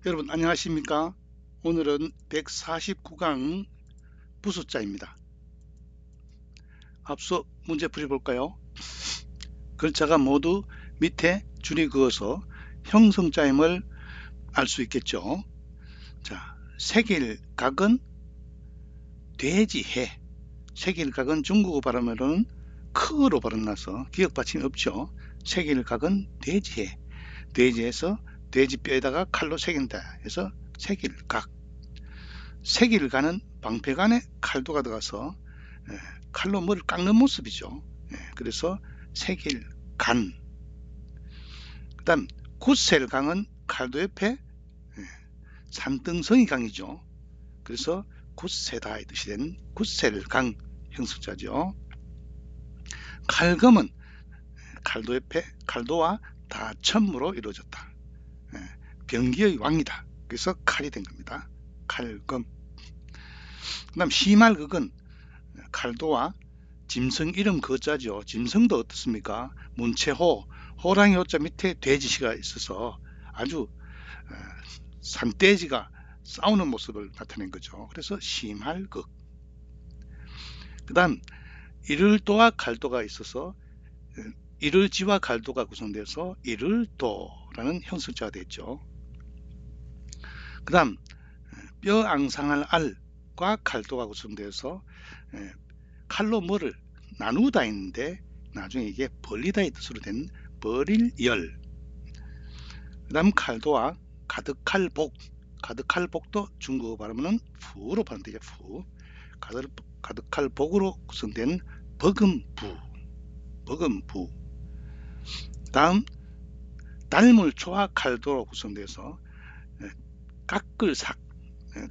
여러분 안녕하십니까? 오늘은 149강 부숫자입니다. 앞서 문제 풀이볼까요? 글자가 모두 밑에 줄이 그어서 형성자임을 알 수 있겠죠. 자, 색일각은 돼지해. 색일각은 중국어 발음으로는 크로 발음나서 기억 받침이 없죠. 색일각은 돼지해. 돼지에서 돼지뼈에다가 칼로 새긴다 해서 색일각. 색일간은 방패간에 칼도가 들어가서 칼로 머리를 깎는 모습이죠. 그래서 색일간. 그 다음 굿셀강은 칼도 옆에 산등성이 강이죠. 그래서 굿세다의 뜻이 된 굿셀강 형습자죠. 칼검은 칼도 옆에 칼도와 다첨으로 이루어졌다. 병기의 왕이다. 그래서 칼이 된 겁니다. 칼검. 그 다음 시말극은 칼도와 짐승 이름 거자죠. 짐승도 어떻습니까? 문체호, 호랑이 호자 밑에 돼지시가 있어서 아주 산돼지가 싸우는 모습을 나타낸 거죠. 그래서 심할극. 그 다음 이를도와 갈도가 있어서 이를지와 갈도가 구성되어서 이를도라는 형성자가 됐죠. 그 다음 뼈앙상할 알과 갈도가 구성되어서 칼로 뭐를 나누다 있는데 나중에 이게 벌리다의 뜻으로 된 벌일열. 그 다음 칼도와 가득할복. 가득할복도 중국어 발음은 푸로 발음되죠. 푸. 가득할복으로 구성된 버금부. 버금부. 다음 달물초와 칼도로 구성돼서 깎을삭.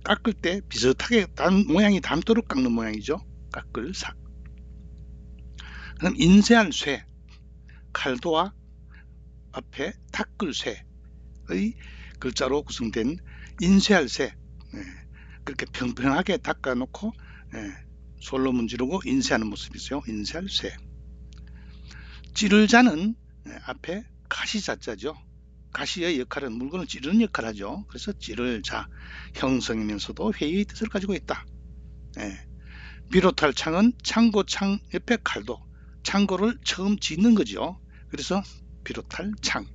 깎을 때 비슷하게 모양이 닮도록 깎는 모양이죠. 깎을삭. 그럼 인쇄할 쇠, 칼도와 앞에 닦을쇠의 글자로 구성된 인쇄할 쇠, 그렇게 평평하게 닦아놓고 솔로 문지르고 인쇄하는 모습이죠. 인쇄할 쇠. 찌를자는 앞에 가시자자죠. 가시의 역할은 물건을 찌르는 역할을 하죠. 그래서 찌를자, 형성이면서도 회의의 뜻을 가지고 있다. 비롯할 창은 창고창 옆에 칼도, 창고를 처음 짓는 거죠. 그래서 비롯할 창.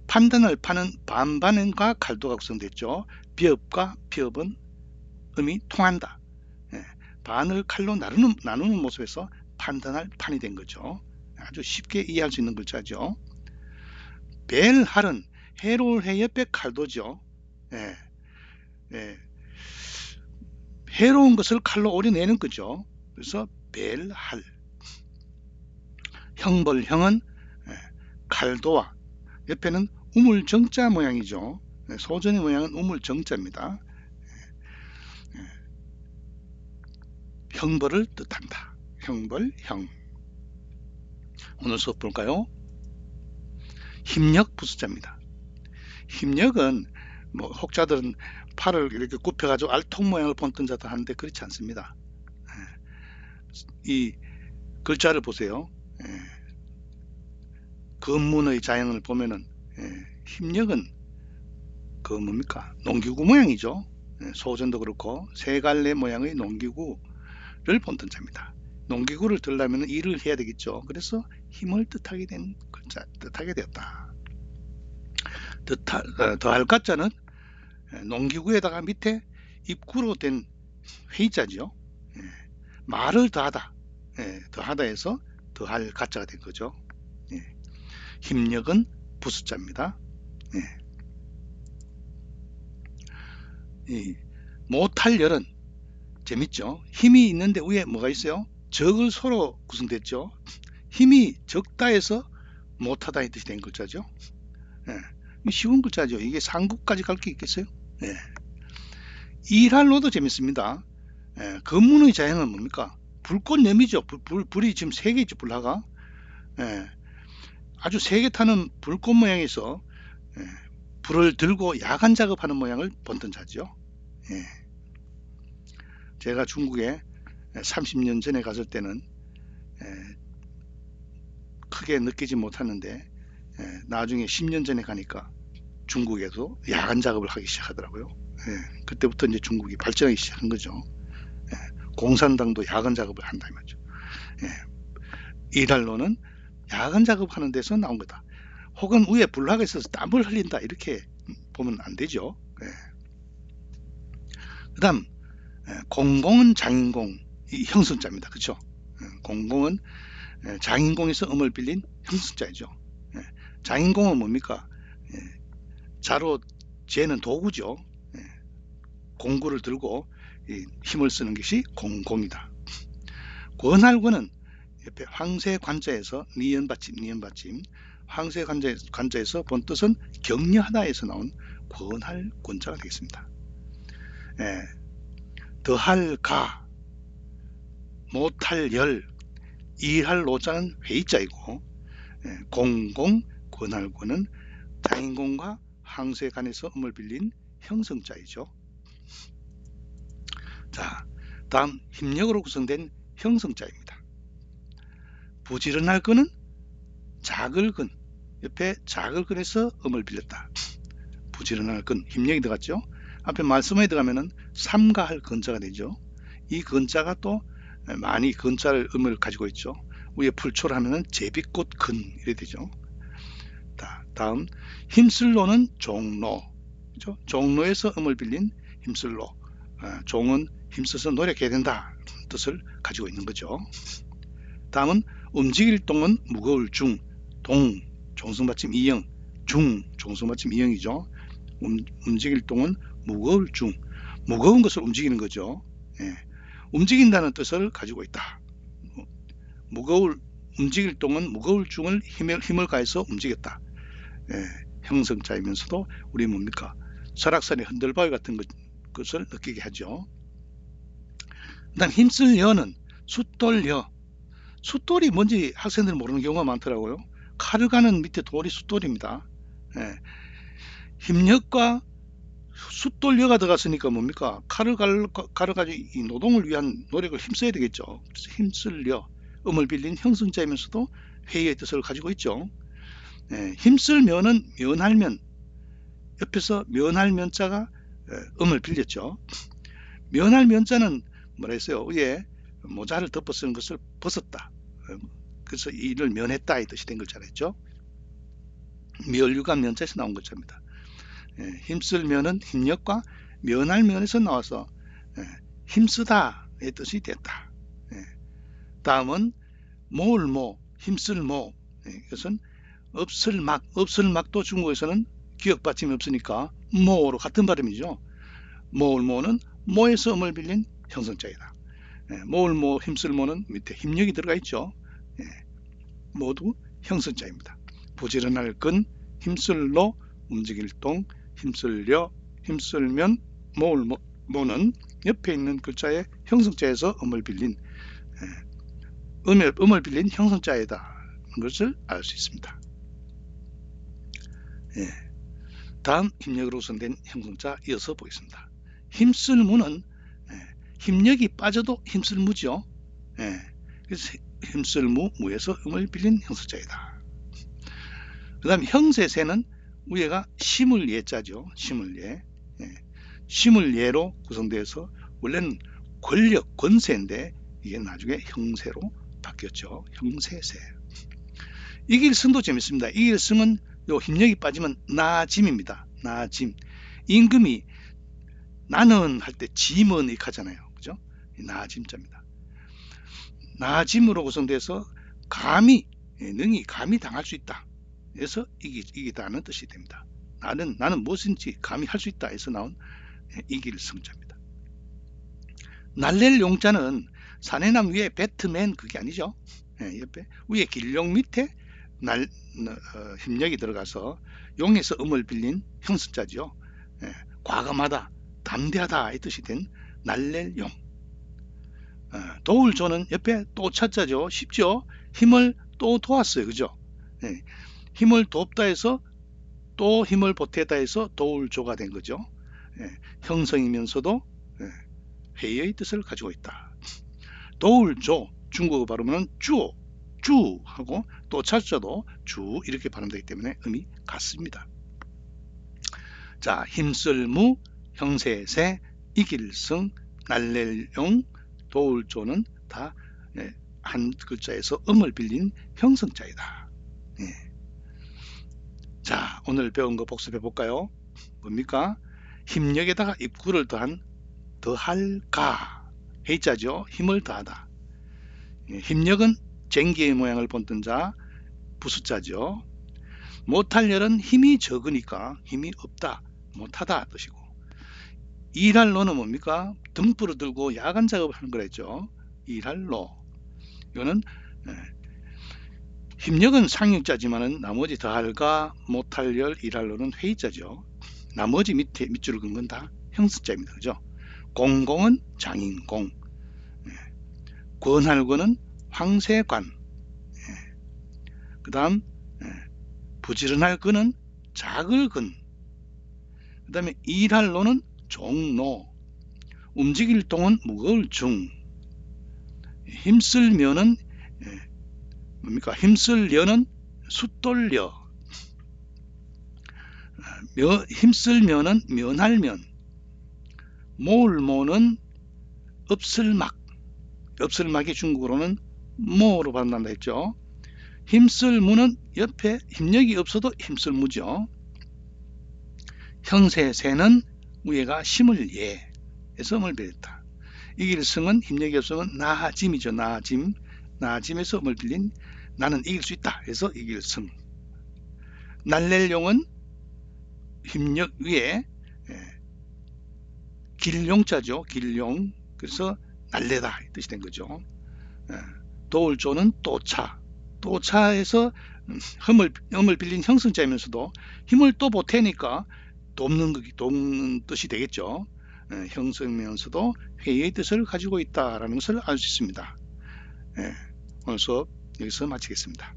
판단을 파는 반반과 칼도가 구성됐죠. 비읍과 피읍은 음이 통한다. 반을 칼로 나누는 모습에서 판단할 판이 된 거죠. 아주 쉽게 이해할 수 있는 글자죠. 벨할은 해로울 해 옆에 칼도죠. 해로운 것을 칼로 오려내는 거죠. 그래서 벨할. 형벌형은 칼도와 옆에는 우물정자 모양이죠. 소전의 모양은 우물정자입니다. 형벌을 뜻한다. 형벌형. 오늘 수업 볼까요? 힘력 부수자입니다. 힘력은 뭐 혹자들은 팔을 이렇게 굽혀가지고 알통 모양을 본뜬 자도 하는데 그렇지 않습니다. 이 글자를 보세요. 검문의 자연을 보면은 힘력은 그 뭡니까? 농기구 모양이죠. 소전도 그렇고 세 갈래 모양의 농기구를 본뜬 자입니다. 농기구를 들려면 일을 해야 되겠죠. 그래서 힘을 뜻하게 된 글자, 뜻하게 되었다. 더할 가자는 농기구에다가 밑에 입구로 된 회의자죠. 말을 더하다, 더하다 해서 더할 가자가 된 거죠. 힘력은 부수자입니다. 못할 열은 재밌죠. 힘이 있는데 위에 뭐가 있어요? 적을 서로 구성됐죠. 힘이 적다 해서 못하다 이 뜻이 된 글자죠. 쉬운 글자죠. 이게 상구까지 갈 게 있겠어요? 일할로도 재밌습니다. 검문의 자형은 뭡니까? 불꽃염이죠. 불이 지금 3개 있죠. 불화가. 아주 세게 타는 불꽃 모양에서 불을 들고 야간 작업하는 모양을 본뜬 자죠. 제가 중국에 30년 전에 갔을 때는 크게 느끼지 못하는데 나중에 10년 전에 가니까 중국에도 야간 작업을 하기 시작하더라고요. 그때부터 이제 중국이 발전하기 시작한 거죠. 공산당도 야간 작업을 한다 이 말이죠. 이달로는 야간 작업하는 데서 나온 거다. 혹은 위에 불화가 있어서 땀을 흘린다 이렇게 보면 안 되죠. 그 다음 공공은 장인공, 이 형성자입니다. 그렇죠? 공공은 장인공에서 음을 빌린 형성자이죠. 장인공은 뭡니까? 자로 재는 도구죠. 공구를 들고 힘을 쓰는 것이 공공이다. 권할권은 옆에 황새관자에서 니은받침 황새관자에서 본 뜻은 격려하다에서 나온 권할권자가 되겠습니다. 더할 가, 못할 열, 일할 노자는 회의자이고 공공, 권할권은 장인공과 황새간에서 음을 빌린 형성자이죠. 자, 다음 힘력으로 구성된 형성자입니다. 부지런할 건은 작을근, 옆에 작을근에서 음을 빌렸다. 부지런할 건 힘력이 들어갔죠. 앞에 말씀에 들어가면은 삼가할 근자가 되죠. 이 근자가 또 많이 근자를 음을 가지고 있죠. 위에 풀초를 하면은 제비꽃 근 이래 되죠. 다음 힘쓸로는 종로, 그렇죠? 종로에서 음을 빌린 힘쓸로. 종은 힘써서 노력해야 된다 뜻을 가지고 있는 거죠. 다음은 움직일 동은 무거울 중, 동 종성받침 이형, 중 종성받침 이형이죠. 움직일 동은 무거울 중, 무거운 것을 움직이는 거죠. 움직인다는 뜻을 가지고 있다. 움직일 동은 무거울 중을 힘을 가해서 움직였다. 형성자이면서도 우리 뭡니까? 설악산의 흔들바위 같은 것을 느끼게 하죠. 그 다음 힘쓸 여는 숫돌여. 숫돌이 뭔지 학생들은 모르는 경우가 많더라고요. 칼을 가는 밑에 돌이 숫돌입니다. 힘력과 숫돌여가 들어갔으니까 뭡니까? 칼을 가지고 이 노동을 위한 노력을 힘써야 되겠죠. 그래서 힘쓸 여, 음을 빌린 형성자이면서도 회의의 뜻을 가지고 있죠. 힘쓸 면은 면할면, 옆에서 면할 면자가 음을 빌렸죠. 면할 면자는 뭐라 했어요? 위에 모자를 덮어 쓰는 것을 벗었다. 그래서 이를 면했다 이 뜻이 된 글자랬죠. 면류가 면자에서 나온 글자입니다. 힘쓸 면은 힘력과 면할 면에서 나와서 힘쓰다의 뜻이 됐다. 다음은 모을모, 힘쓸 모. 이것은 없을 막도 중국에서는 기역 받침이 없으니까 모로 같은 발음이죠. 모을모는 모에서 음을 빌린 형성자이다. 모을모, 힘쓸모는 밑에 힘력이 들어가 있죠. 모두 형성자입니다. 부지런할 근, 힘쓸로, 움직일 동, 힘쓸려, 힘쓸면, 모는 옆에 있는 글자의 형성자에서 음을 빌린 형성자이다. 것을 알 수 있습니다. 다음 힘력으로 구성된 형성자 이어서 보겠습니다. 힘쓸무는 힘력이 빠져도 힘쓸무죠. 그래서 힘쓸무, 무에서 음을 빌린 형성자이다. 그 다음 형세세는 위에가 심을예자죠. 심을예. 심을예로 구성되어서 원래는 권력, 권세인데 이게 나중에 형세로 바뀌었죠. 형세세. 이길승도 재밌습니다. 이길승은 요 힘력이 빠지면 나짐입니다. 나짐. 임금이 나는 할 때 짐은 이렇게 하잖아요. 그죠? 나짐자입니다. 나짐으로 구성돼서 능히 감히 당할 수 있다. 그래서 이기다는 뜻이 됩니다. 나는 무엇인지 감히 할 수 있다 해서 나온 이길 성자입니다. 날렐 용자는 사내남 위에 배트맨 그게 아니죠. 옆에 위에 길용 밑에 힘력이 들어가서 용에서 음을 빌린 형성자죠. 과감하다, 담대하다 이 뜻이 된 날렐 용. 도울조는 옆에 또 차자죠. 쉽죠. 힘을 또 도왔어요. 그죠? 힘을 돕다 해서 또 힘을 보태다 해서 도울조가 된 거죠. 형성이면서도 회의의 뜻을 가지고 있다. 도울조 중국어 발음은 주 하고 또 차자도 주 이렇게 발음되기 때문에 의미 같습니다. 자, 힘쓸무, 형세세, 이길승, 날렐용, 도울조는 다 한 글자에서 음을 빌린 형성자이다. 예. 자, 오늘 배운 거 복습해 볼까요? 뭡니까? 힘력에다가 입구를 더한 더할가, 해자죠. 힘을 더하다. 예, 힘력은 쟁기의 모양을 본뜬 자, 부수자죠. 못할 열은 힘이 적으니까 힘이 없다, 못하다 뜻이고, 일할 노는 뭡니까? 등불을 들고 야간 작업을 하는 거랬죠. 일할 노. 이거는 힘력은 상육자지만은 나머지 더할가, 못할 열, 일할 노는 회의자죠. 나머지 밑줄을 긋는 건 다 형습자입니다. 그죠? 공공은 장인공, 권할권은 황새관, 그 다음 부지런할 근은 작을 근, 그 다음에 일할 노는 종노, 움직일 동은 무거울 중, 힘쓸 면은 뭡니까? 힘쓸 려는 숫돌려, 힘쓸 면은 면할 면, 모을 모는 읍슬막, 읍슬막이 중국어로는 모로 발음한다 했죠. 힘쓸 무는 옆에 힘력이 없어도 힘쓸 무죠. 형세세는 위에가 심을 예, 에서 음을 빌렸다. 이길승은 힘력이 없으면 나짐이죠. 나짐, 나짐에서 음을 빌린 나는 이길 수 있다 해서 이길승. 날렐용은 힘력 위에 길용자죠. 길용, 그래서 날래다 뜻이 된 거죠. 도울조는 또차, 또차에서 음을 빌린 형성자이면서도 힘을 또 보태니까 돕는 뜻이 되겠죠. 형성이면서도 회의의 뜻을 가지고 있다라는 것을 알 수 있습니다. 오늘 수업 여기서 마치겠습니다.